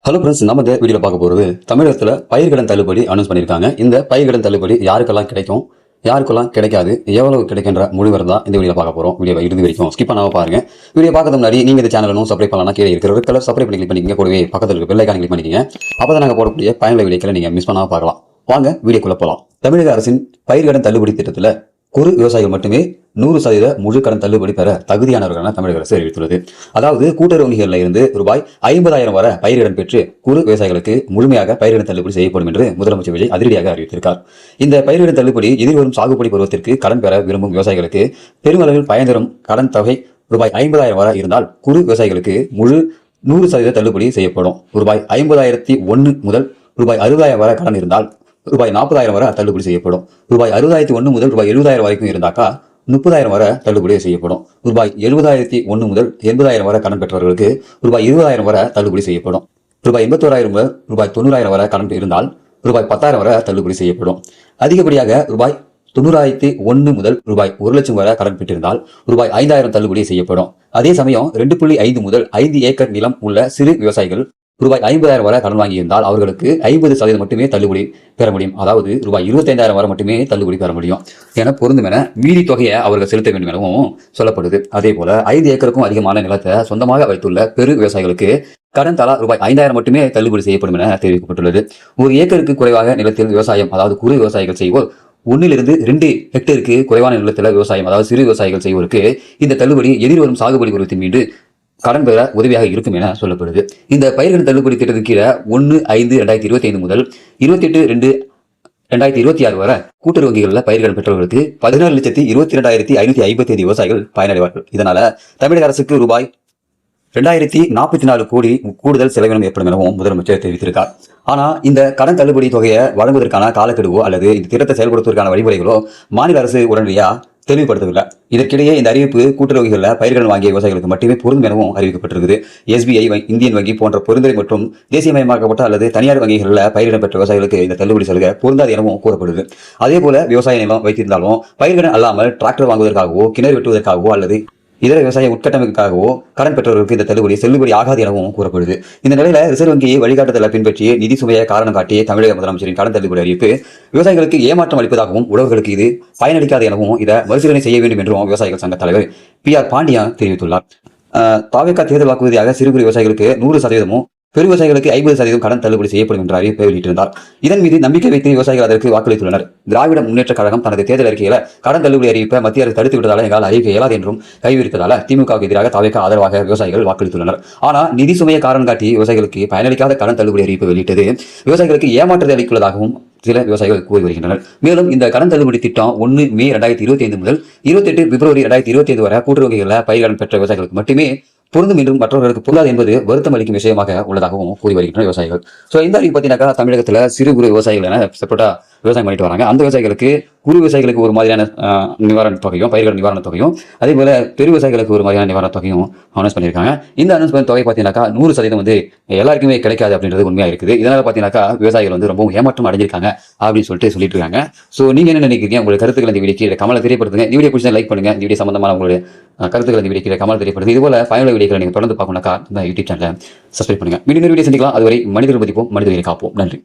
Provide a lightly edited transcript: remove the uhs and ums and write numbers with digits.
Hello friends, நம்ம இந்த வீடியோவில் பார்க்க போகிறது தமிழகத்தில் பயிர்க்கடன் தள்ளுபடி அனௌன்ஸ் பண்ணியிருக்காங்க. இந்த பயிர்க்கடன் தள்ளுபடி யாருக்கெல்லாம் கிடைக்கும், யாருக்கெல்லாம் கிடைக்காது, எவ்வளவு கிடைக்கின்ற முடிவு தான் இந்த வீடியோவில் பார்க்க போகிறோம். வீடியோ இறுதி வரைக்கும் ஸ்கிப் பண்ணாமல் பாருங்க. வீடியோ பார்க்கறது முன்னாடி நீங்கள் இந்த சேனலும் சப்ஸ்கிரைப் பண்ணலாம், கீழே இருக்கிற ரெட் கலர் சப்ஸ்கிரைப் பண்ணி கிளிக் பண்ணிக்கங்க. கூடவே பக்கத்தில் இருக்க பெல் ஐகானை கிளிக் பண்ணிக்கங்க. அப்போ தான் நாங்கள் போடக்கூடிய பயனுள்ள வீடியோக்களை நீங்கள் மிஸ் பண்ணாமல் பார்க்கலாம். வாங்க வீடியோக்குள்ள போகலாம். தமிழக அரசின் பயிர்க்கடன் தள்ளுபடி திட்டத்தில் குறு விவசாயிகள் மட்டுமே 100% முழு கடன் தள்ளுபடி பெற தகுதியானவர்களான தமிழக அரசு அறிவித்துள்ளது. அதாவது கூட்டுறவு வங்கிகளில் இருந்து ரூபாய் 50,000 வரை பயிர்க்கடன் பெற்று குறு விவசாயிகளுக்கு முழுமையாக பயிர்க்கடன் தள்ளுபடி செய்யப்படும் என்று முதலமைச்சர் விஜய் அதிரடியாக அறிவித்திருக்கார். இந்த பயிர்க்கடன் தள்ளுபடி எதிர்வரும் சாகுபடி பருவத்திற்கு கடன் பெற விரும்பும் விவசாயிகளுக்கு பெருமளவில் பயன் தரும் கடன் தொகை ரூபாய் 50,000 வரை இருந்தால் குறு விவசாயிகளுக்கு முழு 100% தள்ளுபடி செய்யப்படும். ரூபாய் 50,001 முதல் ரூபாய் 60,000 வரை கடன் இருந்தால் ரூபாய் 40,000 வரை தள்ளுபடி செய்யப்படும். ரூபாய் 60,001 முதல் ரூபாய் 70,000 வரைக்கும் இருந்தாக்கா 30,000 வரை தள்ளுபடி செய்யப்படும். ரூபாய் 70,001 முதல் 80,000 வரை கடன் பெற்றவர்களுக்கு ரூபாய் 20,000 வரை தள்ளுபடி செய்யப்படும். ரூபாய் 81,000 முதல் ரூபாய் 90,000 வரை கடன் இருந்தால் ரூபாய் 10,000 வரை தள்ளுபடி செய்யப்படும். அதிகப்படியாக ரூபாய் 90,001 முதல் ரூபாய் 1,00,000 வரை கடன் பெற்றிருந்தால் ரூபாய் 5,000 தள்ளுபடி செய்யப்படும். அதே சமயம் 2.5 முதல் 5 ஏக்கர் நிலம் உள்ள சிறு விவசாயிகள் ரூபாய் 50,000 வரை கடன் வாங்கியிருந்தால் அவர்களுக்கு 50% மட்டுமே தள்ளுபடி பெற முடியும். அதாவது ரூபாய் 25,000 வரை மட்டுமே தள்ளுபடி பெற முடியும் என பொருந்தும் என மீதி தொகையை அவர்கள் செலுத்த வேண்டும் எனவும் சொல்லப்படுது. அதே போல 5 ஏக்கருக்கும் அதிகமான நிலத்தை சொந்தமாக வைத்துள்ள பெரு விவசாயிகளுக்கு கடன் தலா ரூபாய் 5,000 மட்டுமே தள்ளுபடி செய்யப்படும் என தெரிவிக்கப்பட்டுள்ளது. ஒரு ஏக்கருக்கு குறைவாக நிலத்தில் விவசாயம், அதாவது குறு விவசாயிகள் செய்வோர் 1-2 ஹெக்டேருக்கு குறைவான நிலத்தில் விவசாயம், அதாவது சிறு விவசாயிகள் செய்வோருக்கு இந்த தள்ளுபடி எதிர்வரும் சாகுபடி பருவத்தின் மீது கடன் பெற உதவியாக இருக்கும் என சொல்லப்படுது. இந்த பயிர்க்கடன் தள்ளுபடி திட்டத்திற்கு கீழே 1/5/2025 முதல் 28/2/2026 வரை கூட்டுறவு வங்கிகளில் பயிர்க்கடன் பெற்றவர்களுக்கு 14,22,555 விவசாயிகள் பயனடைவார்கள். இதனால தமிழக அரசுக்கு ரூபாய் 2,044 கோடி கூடுதல் செலவினம் ஏற்படும் எனவும் முதலமைச்சர் தெரிவித்திருக்கார். ஆனா இந்த கடன் தள்ளுபடி தொகையை வழங்குவதற்கான காலக்கெடுவோ அல்லது இந்த திட்டத்தை செயல்படுத்துவதற்கான வழிமுறைகளோ மாநில அரசு உடனடியா தெளிவுபடுத்தவில்லை. இதற்கிடையே இந்த அறிவிப்பு கூட்டுறவு வங்கிகளில் பயிர்க்கடன் வாங்கிய விவசாயிகளுக்கு மட்டுமே பொருந்தும் எனவும் அறிவிக்கப்பட்டிருக்குது. SBI, இந்தியன் வங்கி போன்ற பொருந்துறை மற்றும் தேசியமயமாக்கப்பட்ட அல்லது தனியார் வங்கிகளில் பயிரிடம் பெற்ற விவசாயிகளுக்கு இந்த தள்ளுபடி சலுகை பொருந்தாது எனவும் கூறப்படுது. அதே போல விவசாய நிலம் வைத்திருந்தாலும் பயிர்க்கடன் அல்லாமல் டிராக்டர் வாங்குவதற்காகவோ கிணறு வெட்டுவதற்காகவோ அல்லது இதர விவசாய உட்கட்டமைப்புக்காகவோ கடன் பெற்றவர்களுக்கு இந்த தள்ளுபடி செல்லுபடி ஆகாது எனவும் கூறப்படுது. இந்த நிலையில ரிசர்வ் வங்கியை வழிகாட்டுதலை பின்பற்றி நிதி சுமையை காரணம் காட்டி தமிழக முதலமைச்சரின் கடன் தள்ளுபடி அறிவிப்பு விவசாயிகளுக்கு ஏமாற்றம் அளிப்பதாகவும் உழவர்களுக்கு இது பயனளிக்காது எனவும் இதை மறுசீலனை செய்ய வேண்டும் என்றும் விவசாயிகள் சங்க தலைவர் PR பாண்டியன் தெரிவித்துள்ளார். தாவேகா தேர்தல் வாக்குறுதியாக சிறு குறு விவசாயிகளுக்கு 100%, பெரு விவசாயிகளுக்கு 50% கடன் தள்ளுபடி செய்யப்படும் என்ற அறிவிப்பை வெளியிட்டிருந்தார். இதன் மீது நம்பிக்கை வைத்து விவசாயிகள் அதற்கு வாக்களித்துள்ளனர். திராவிட முன்னேற்ற கழகம் தனது தேர்தல் அறிக்கையில கடன் தள்ளுபடி அறிவிப்பை மத்திய அரசு தடுத்து விட்டதால எங்களால் அறிவிக்க இயலாது என்றும் கைவிரித்ததால திமுகவுக்கு எதிராக தாவேகா ஆதரவாக விவசாயிகள் வாக்களித்துள்ளனர். ஆனா நிதி சுமையை காரணம் காட்டி விவசாயிகளுக்கு பயனளிக்காத கடன் தள்ளுபடி அறிவிப்பு வெளியிட்டது விவசாயிகளுக்கு ஏமாற்றத்தை அளித்துள்ளதாகவும் சில விவசாயிகள் கூறி வருகின்றனர். மேலும் இந்த கடன் தள்ளுபடி திட்டம் 1 மே 2025 முதல் 28 பிப்ரவரி 2025 வரை கூட்டுறவு வங்கிகளில் பயிர்க்கடன் பெற்ற விவசாயிகளுக்கு மட்டுமே பொருந்தும் என்றும் மற்றவர்களுக்கு பொருளாது என்பது வருத்தம் அளிக்கும் விஷயமாக உள்ளதாகவும் கூறி வருகின்றனர் விவசாயிகள். இந்த அறிவு பார்த்தீங்கன்னாக்கா தமிழகத்தில் சிறு குறு விவசாயிகள் என செப்பரேட்டா விவசாயம் பண்ணிட்டு வராங்க. அந்த விவசாயிகளுக்கு குறு விவசாயிகளுக்கு ஒரு மாதிரியான நிவாரண தொகையும் பயிர்க்கடன் நிவாரண தொகையும், அதே போல பெரு விவசாயிகளுக்கு ஒரு மாதிரியான நிவாரண தொகையும் அனௌன்ஸ் பண்ணியிருக்காங்க. இந்த அனௌன்ஸ்மெண்ட் தொகை பார்த்தீங்கன்னாக்கா 100% எல்லாருக்குமே கிடைக்காது அப்படின்றது உண்மையாக இருக்குது. இதனால பார்த்தீங்கன்னாக்கா விவசாயிகள் ரொம்ப ஏமாற்றம் அடைஞ்சிருக்காங்க அப்படின்னு சொல்லிட்டு இருக்காங்க. நீங்க என்ன நினைக்கிறீங்க? உங்களுடைய கருத்துக்களை இந்த வீடியோக்கு கமலை தெரியப்படுத்துங்க. இந்த வீடியோ பிடிச்சா லைக் பண்ணுங்க. இந்த வீடியோ சம்பந்தமான உங்களுடைய கருத்துக்களை இந்த வீடியோக்கு கமலை தெரியப்படுது. இதுபோல பயனுள்ள வீடியோக்களை நீங்க தொடர்ந்து பார்க்கணும்னாக்கா இந்த யூடியூப் சேனலை சப்ஸ்கிரைப் பண்ணுங்க. மீண்டும் வீடியோ சந்திக்கலாம். அதுவரை மனிதர்கள் மதிப்போம், மனிதர்களை காப்போம். நன்றி.